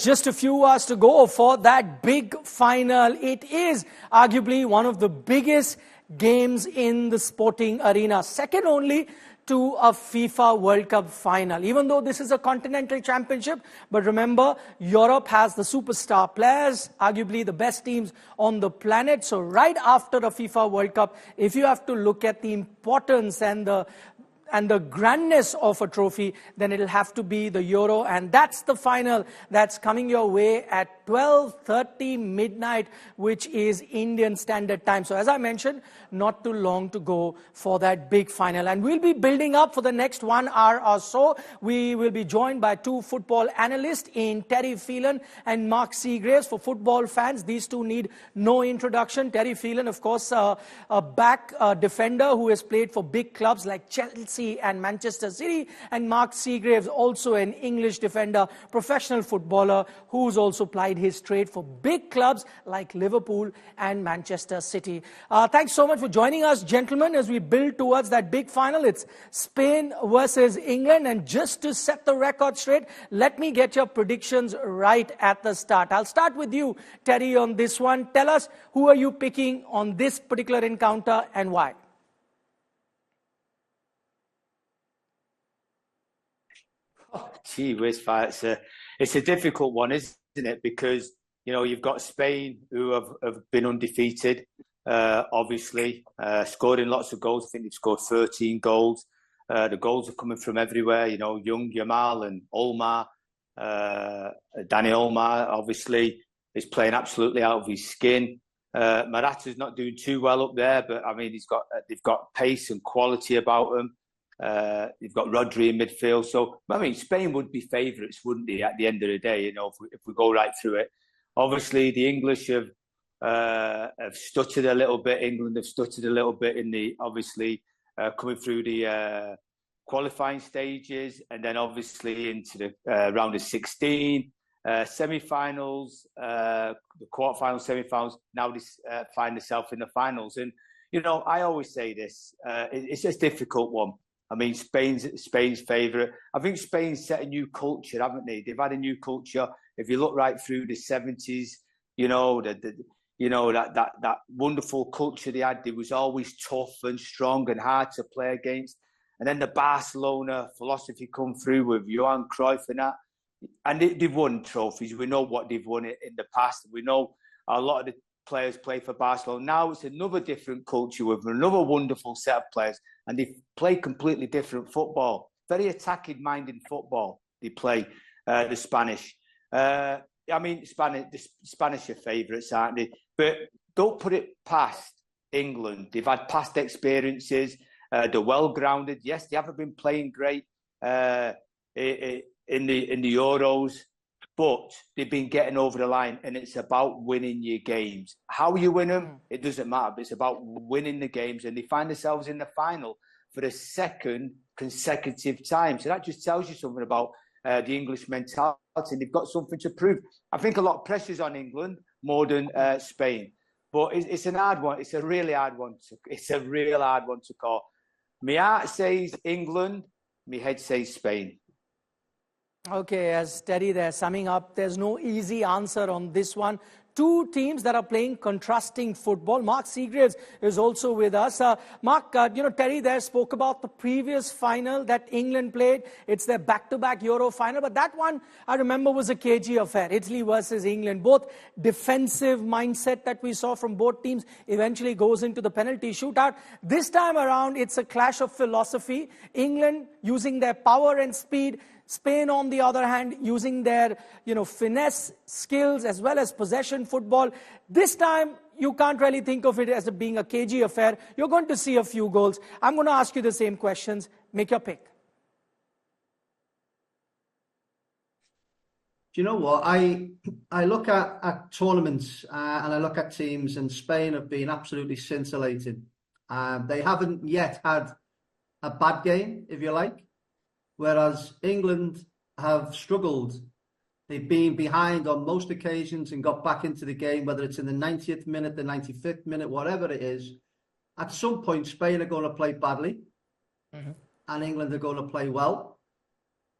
just a few hours to go for that big final. It is arguably one of the biggest games in the sporting arena, second only to a FIFA World Cup final. Even though this is a continental championship, but remember, Europe has the superstar players, arguably the best teams on the planet. So right after the FIFA World Cup, if you have to look at the importance and the grandness of a trophy, then it'll have to be the Euro. And that's the final that's coming your way at 12:30 midnight, which is Indian Standard Time. So as I mentioned, not too long to go for that big final. And we'll be building up for the next 1 hour or so. We will be joined by two football analysts in Terry Phelan and Mark Seagraves. For football fans, these two need no introduction. Terry Phelan, of course, a back defender who has played for big clubs like Chelsea and Manchester City, and Mark Seagraves, also an English defender, professional footballer who's also plied his trade for big clubs like Liverpool and Manchester City. Thanks so much for joining us, gentlemen, as we build towards that big final. It's Spain versus England, and just to set the record straight, let me get your predictions right at the start. I'll start with you, Terry, on this one. Tell us, who are you picking on this particular encounter and why? Gee whiz, it's a difficult one, isn't it? Because, you know, you've got Spain, who have been undefeated, obviously, scoring lots of goals. I think they've scored 13 goals. The goals are coming from everywhere, you know, young Yamal and Olmar. Danny Olmar, obviously, is playing absolutely out of his skin. Morata's not doing too well up there, but, I mean, they've got pace and quality about them. You've got Rodri in midfield, so I mean Spain would be favourites, wouldn't they? At the end of the day, you know, if we go right through it, obviously the English have stuttered a little bit. England have stuttered a little bit in the coming through the qualifying stages, and then obviously into the round of 16, semi-finals, the quarterfinals, semi-finals. Now they find themselves in the finals, and you know I always say this: it's a difficult one. I mean, Spain's favourite. I think Spain's set a new culture, haven't they? They've had a new culture. If you look right through the 70s, you know, that wonderful culture they had. It was always tough and strong and hard to play against. And then the Barcelona philosophy come through with Johan Cruyff and that. And they've won trophies. We know what they've won in the past. We know a lot of the players play for Barcelona. Now it's another different culture with another wonderful set of players, and they play completely different football. Very attacking-minded football they play, the Spanish. I mean, the Spanish are favourites, aren't they? But don't put it past England. They've had past experiences. They're well-grounded. Yes, they haven't been playing great in the Euros, but they've been getting over the line, and it's about winning your games. How you win them, it doesn't matter. But it's about winning the games, and they find themselves in the final for the second consecutive time. So that just tells you something about the English mentality, and they've got something to prove. I think a lot of pressure's on England more than Spain, but it's an hard one. It's a really hard one. It's a real hard one to call. My heart says England, my head says Spain. Okay, as Terry there summing up, there's no easy answer on this one. Two teams that are playing contrasting football. Mark Seagraves is also with us. Mark, Terry there spoke about the previous final that England played. It's their back-to-back Euro final. But that one, I remember, was a cagey affair. Italy versus England. Both defensive mindset that we saw from both teams eventually goes into the penalty shootout. This time around, it's a clash of philosophy. England using their power and speed. Spain, on the other hand, using their, finesse skills as well as possession football. This time, you can't really think of it as being a cagey affair. You're going to see a few goals. I'm going to ask you the same questions. Make your pick. Do you know what? I look at tournaments and I look at teams, and Spain have been absolutely scintillating. They haven't yet had a bad game, if you like. Whereas England have struggled. They've been behind on most occasions and got back into the game, whether it's in the 90th minute, the 95th minute, whatever it is. At some point, Spain are going to play badly, and England are going to play well.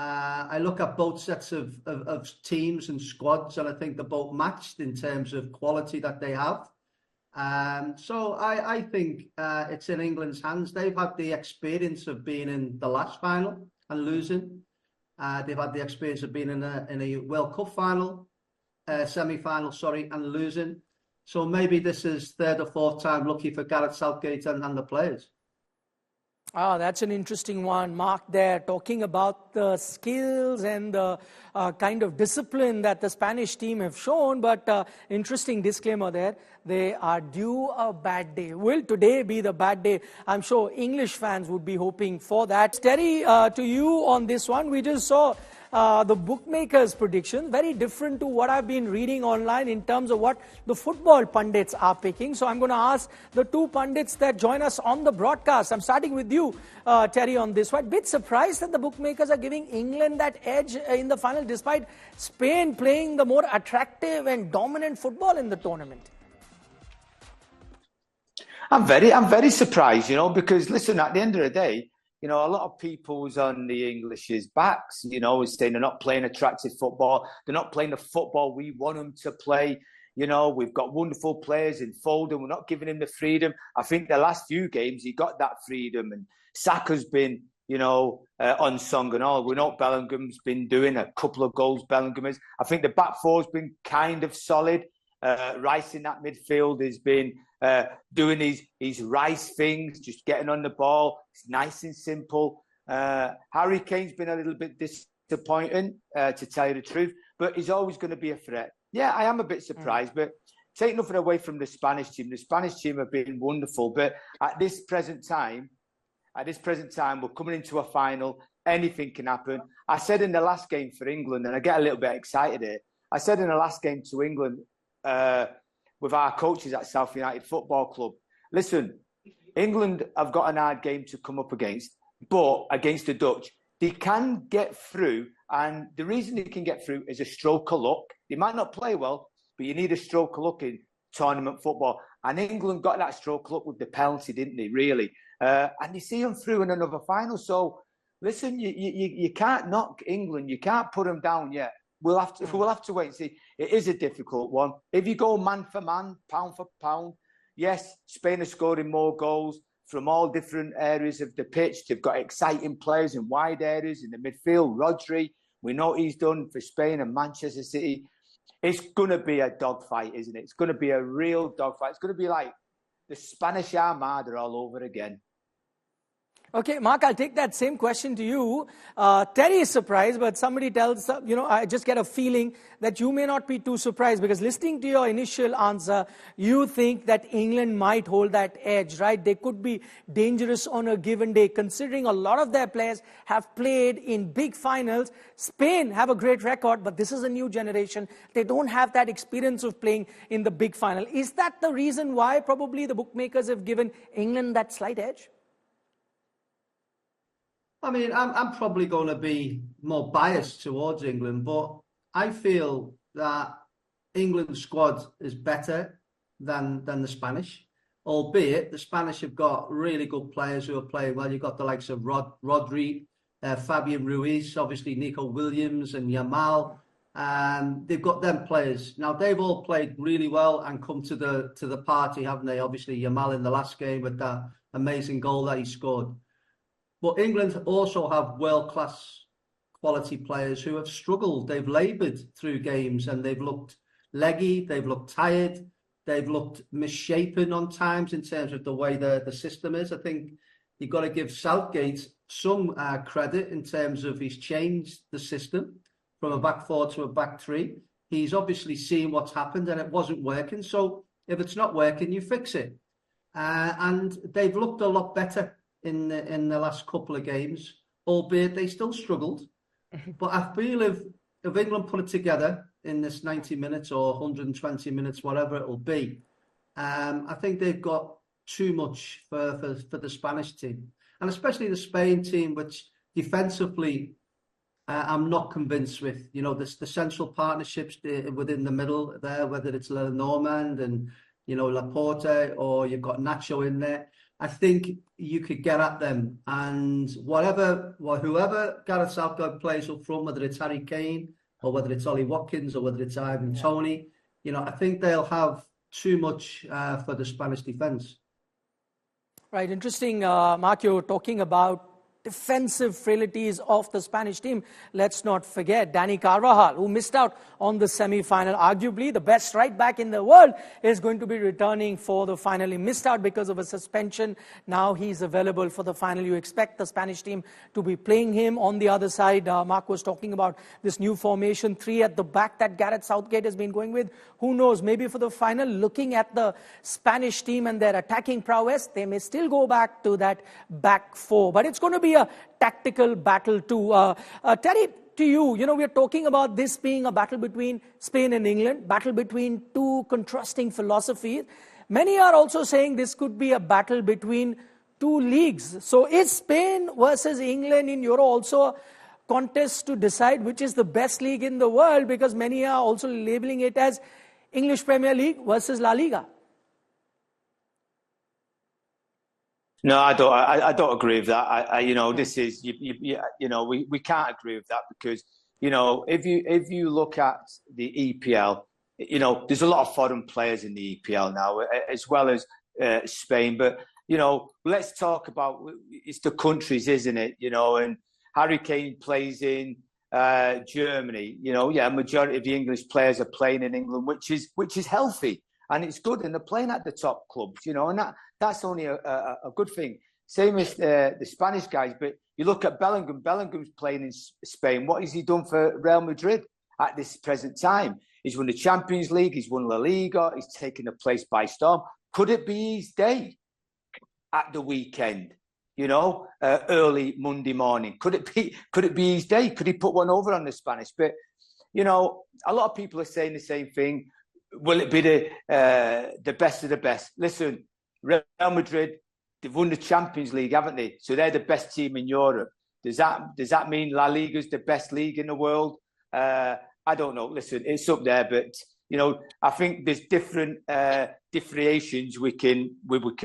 I look at both sets of teams and squads, and I think they're both matched in terms of quality that they have. So I think it's in England's hands. They've had the experience of being in the last final and losing. They've had the experience of being in a World Cup final, semi-final, and losing. So maybe this is third or fourth time lucky for Gareth Southgate and the players. That's an interesting one, Mark, there, talking about the skills and the kind of discipline that the Spanish team have shown. But interesting disclaimer there, they are due a bad day. Will today be the bad day? I'm sure English fans would be hoping for that. Terry, to you on this one, we just saw the bookmakers' prediction, very different to what I've been reading online in terms of what the football pundits are picking. So I'm going to ask the two pundits that join us on the broadcast. I'm starting with you, Terry, on this one. Bit surprised that the bookmakers are giving England that edge in the final, despite Spain playing the more attractive and dominant football in the tournament. I'm very surprised, because listen, at the end of the day, a lot of people's on the English's backs, is saying they're not playing attractive football. They're not playing the football we want them to play. We've got wonderful players in Foden. We're not giving him the freedom. I think the last few games, he got that freedom. And Saka's been, unsung and all. We know Bellingham's been doing a couple of goals. Bellingham is. I think the back four's been kind of solid. Rice in that midfield has been doing his Rice things, just getting on the ball. It's nice and simple. Harry Kane's been a little bit disappointing, to tell you the truth, but he's always going to be a threat. Yeah, I am a bit surprised, but take nothing away from the Spanish team. The Spanish team have been wonderful, but at this present time, we're coming into a final. Anything can happen. I said in the last game for England, and I get a little bit excited here. I said in the last game to England, with our coaches at South United Football Club, listen, England have got an hard game to come up against, but against the Dutch, they can get through. And the reason they can get through is a stroke of luck. They might not play well, but you need a stroke of luck in tournament football. And England got that stroke of luck with the penalty, didn't they, really? And they see them through in another final. So, listen, you can't knock England. You can't put them down yet. We'll have to wait and see. It is a difficult one. If you go man for man, pound for pound, yes, Spain are scoring more goals from all different areas of the pitch. They've got exciting players in wide areas in the midfield. Rodri, we know what he's done for Spain and Manchester City. It's going to be a dogfight, isn't it? It's going to be a real dogfight. It's going to be like the Spanish Armada all over again. Okay, Mark, I'll take that same question to you. Terry is surprised, but somebody tells, I just get a feeling that you may not be too surprised, because listening to your initial answer, you think that England might hold that edge, right? They could be dangerous on a given day, considering a lot of their players have played in big finals. Spain have a great record, but this is a new generation. They don't have that experience of playing in the big final. Is that the reason why probably the bookmakers have given England that slight edge? I mean, I'm probably going to be more biased towards England, but I feel that England's squad is better than the Spanish, albeit the Spanish have got really good players who are playing well. You've got the likes of Rodri, Fabian Ruiz, obviously Nico Williams and Yamal. They've got them players. Now, they've all played really well and come to the party, haven't they? Obviously, Yamal in the last game with that amazing goal that he scored. But England also have world-class quality players who have struggled. They've laboured through games and they've looked leggy, they've looked tired, they've looked misshapen on times in terms of the way the system is. I think you've got to give Southgate some credit in terms of he's changed the system from a back four to a back three. He's obviously seen what's happened and it wasn't working. So if it's not working, you fix it. And they've looked a lot better in the last couple of games, albeit they still struggled. But I feel if England put it together in this 90 minutes or 120 minutes, whatever it will be, I think they've got too much for the Spanish team. And especially the Spain team, which defensively, I'm not convinced with. The central partnerships within the middle there, whether it's Lenormand and, Laporte, or you've got Nacho in there. I think you could get at them, and whoever Gareth Southgate plays up front, whether it's Harry Kane or whether it's Ollie Watkins or whether it's Ivan Toney, I think they'll have too much for the Spanish defence. Right, interesting, Mark, you're talking about defensive frailties of the Spanish team. Let's not forget Dani Carvajal, who missed out on the semi-final. Arguably, the best right back in the world is going to be returning for the final. He missed out because of a suspension. Now he's available for the final. You expect the Spanish team to be playing him. On the other side, Mark was talking about this new formation, 3 at the back that Gareth Southgate has been going with. Who knows, maybe for the final, looking at the Spanish team and their attacking prowess, they may still go back to that back 4. But it's going to be a tactical battle too. Terry, to you, we're talking about this being a battle between Spain and England, battle between 2 contrasting philosophies. Many are also saying this could be a battle between 2 leagues. So is Spain versus England in Euro also a contest to decide which is the best league in the world? Because many are also labeling it as English Premier League versus La Liga. No, I don't. I don't agree with that. This is we can't agree with that because if you look at the EPL, there's a lot of foreign players in the EPL now, as well as Spain. But let's talk about it's the countries, isn't it? And Harry Kane plays in Germany. Majority of the English players are playing in England, which is healthy. And it's good, and they're playing at the top clubs, and that's only a good thing. Same as the Spanish guys, but you look at Bellingham. Bellingham's playing in Spain. What has he done for Real Madrid at this present time? He's won the Champions League. He's won La Liga. He's taken the place by storm. Could it be his day at the weekend? Early Monday morning. Could it be his day? Could he put one over on the Spanish? But a lot of people are saying the same thing. Will it be the best of the best? Listen, Real Madrid, they've won the Champions League, haven't they? So they're the best team in Europe. Does that mean La Liga's the best league in the world? I don't know. Listen, it's up there, but I think there's different differentiations we can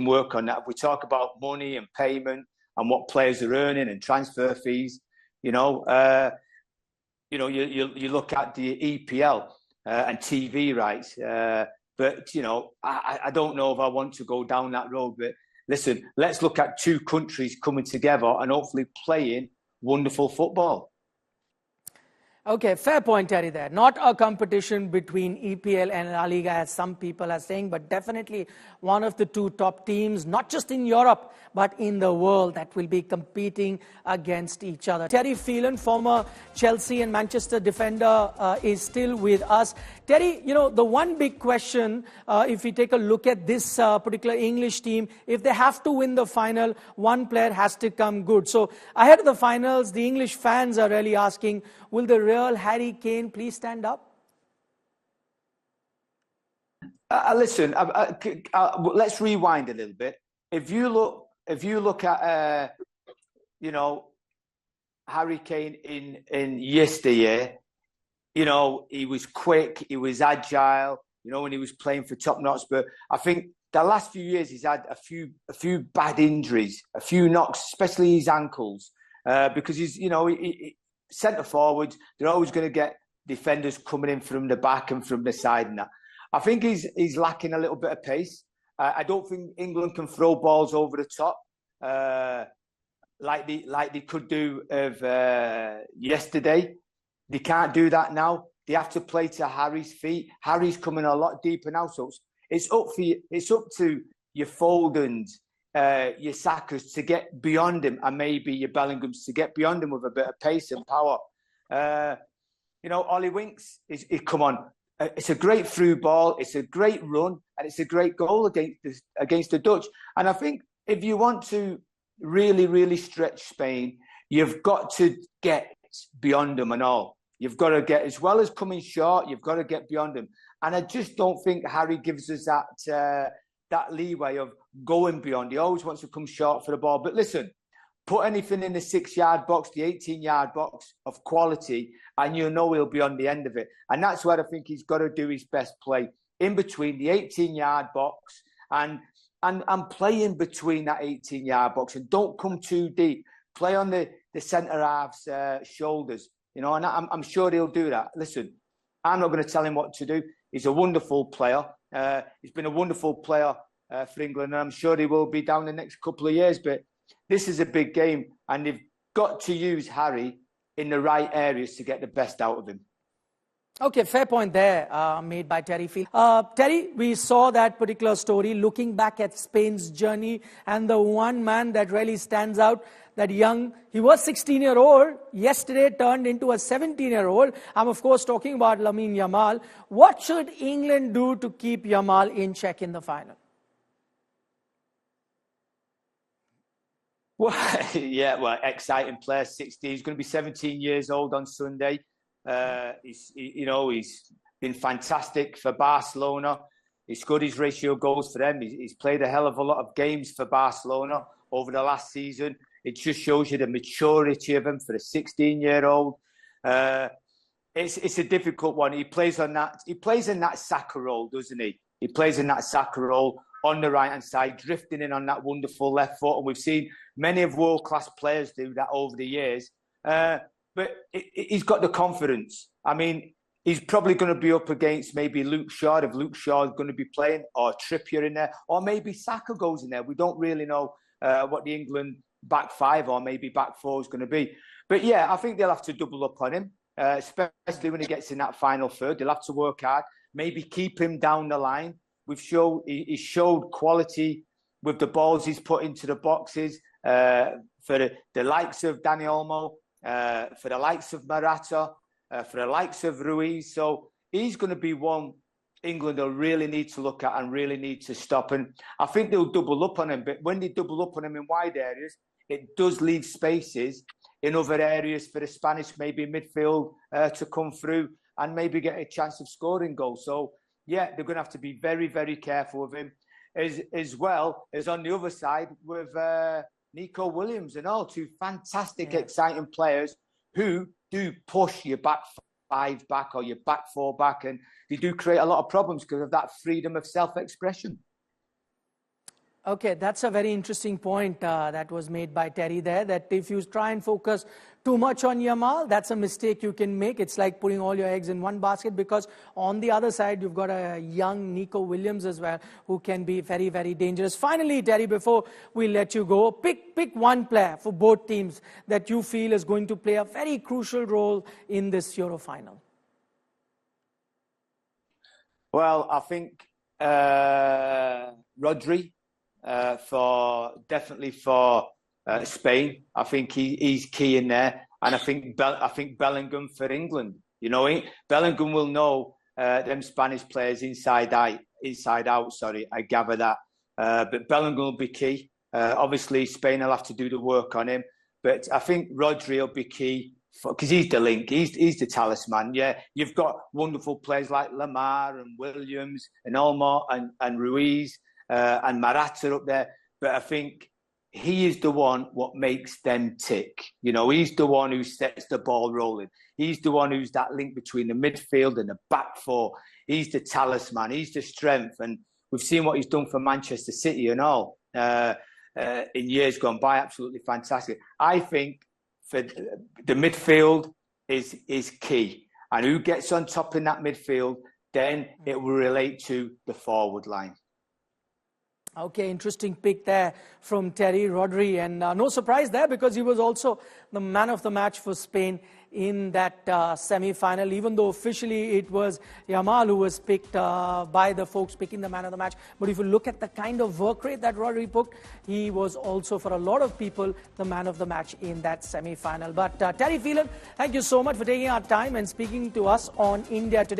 work on that. If we talk about money and payment and what players are earning and transfer fees, you look at the EPL. And TV rights. But, I don't know if I want to go down that road. But listen, let's look at 2 countries coming together and hopefully playing wonderful football. Okay, fair point, Terry, there. Not a competition between EPL and La Liga, as some people are saying, but definitely one of the 2 top teams, not just in Europe, but in the world, that will be competing against each other. Terry Phelan, former Chelsea and Manchester defender, is still with us. Terry, the one big question, if we take a look at this particular English team, if they have to win the final, one player has to come good. So ahead of the finals, the English fans are really asking, will the real Harry Kane please stand up? Listen, let's rewind a little bit. If you look at Harry Kane in yesteryear, he was quick, he was agile, when he was playing for Tottenham. But I think the last few years he's had a few bad injuries, a few knocks, especially his ankles, because he's centre forwards, they're always going to get defenders coming in from the back and from the side and that. I think he's lacking a little bit of pace. I don't think England can throw balls over the top like they could do of yesterday. They can't do that now. They have to play to Harry's feet. Harry's coming a lot deeper now, so it's up to your Foldens, your Sakas to get beyond him, and maybe your Bellinghams to get beyond him with a bit of pace and power. Ollie Winks come on. It's a great through ball, it's a great run, and it's a great goal against the Dutch. And I think if you want to really, really stretch Spain, you've got to get beyond them and all. You've got to get, as well as coming short, you've got to get beyond them. And I just don't think Harry gives us that leeway of going beyond. He always wants to come short for the ball. But listen, put anything in the 6-yard box, the 18-yard box of quality, and he'll be on the end of it. And that's where I think he's got to do his best play, in between the 18-yard box and and play in between that 18-yard box and don't come too deep. Play on the centre half's shoulders, you know, and I'm sure he'll do that. Listen, I'm not going to tell him what to do. He's a wonderful player. He's been a wonderful player for England, and I'm sure he will be down the next couple of years. But this is a big game, and they've got to use Harry in the right areas to get the best out of him. Okay, fair point there made by Terry Phelan. Terry, we saw that particular story looking back at Spain's journey, and the one man that really stands out, that he was 16-year-old, yesterday turned into a 17-year-old. I'm of course talking about Lamine Yamal. What should England do to keep Yamal in check in the final? Well, yeah, well, exciting player, 16. He's going to be 17 years old on Sunday. He's been fantastic for Barcelona. He scored his ratio goals for them. He's played a hell of a lot of games for Barcelona over the last season. It just shows you the maturity of him for a 16-year-old. It's a difficult one. He plays in that Saka role, doesn't he? He plays in that Saka role on the right-hand side, drifting in on that wonderful left foot. And we've seen many of world-class players do that over the years. But he's got the confidence. I mean, he's probably going to be up against maybe Luke Shaw, if Luke Shaw is going to be playing, or Trippier in there, or maybe Saka goes in there. We don't really know what the England back five or maybe back four is going to be. But yeah, I think they'll have to double up on him, especially when he gets in that final third. They'll have to work hard, maybe keep him down the line. He showed quality with the balls he's put into the boxes for the likes of Dani Olmo, for the likes of Morata, for the likes of Ruiz. So he's going to be one England will really need to look at and really need to stop. And I think they'll double up on him. But when they double up on him in wide areas, it does leave spaces in other areas for the Spanish, maybe midfield, to come through and maybe get a chance of scoring goals. So, yeah, they're going to have to be very, very careful with him. As well as on the other side with Nico Williams and all, two fantastic, exciting players who do push your back five back or your back four back, and they do create a lot of problems because of that freedom of self-expression. Okay, that's a very interesting point that was made by Terry there, that if you try and focus too much on Yamal, that's a mistake you can make. It's like putting all your eggs in one basket, because on the other side, you've got a young Nico Williams as well, who can be very, very dangerous. Finally, Terry, before we let you go, pick one player for both teams that you feel is going to play a very crucial role in this Euro final. Well, I think Rodri. For Spain, I think he's key in there, and I think Bellingham for England. You know, Bellingham will know them Spanish players inside out. Sorry, I gather that. But Bellingham will be key. Obviously, Spain will have to do the work on him, but I think Rodri will be key because he's the link. He's the talisman. Yeah, you've got wonderful players like Lamar and Williams and Olmo and Ruiz. And Morata up there, but I think he is the one what makes them tick. You know, he's the one who sets the ball rolling. He's the one who's that link between the midfield and the back four. He's the talisman. He's the strength, and we've seen what he's done for Manchester City and all in years gone by. Absolutely fantastic. I think for the midfield is key, and who gets on top in that midfield, then it will relate to the forward line. Okay, interesting pick there from Terry Rodri, and no surprise there because he was also the man of the match for Spain in that semi-final, even though officially it was Yamal who was picked by the folks picking the man of the match. But if you look at the kind of work rate that Rodri put, he was also, for a lot of people, the man of the match in that semi-final. But Terry Phelan, thank you so much for taking our time and speaking to us on India Today.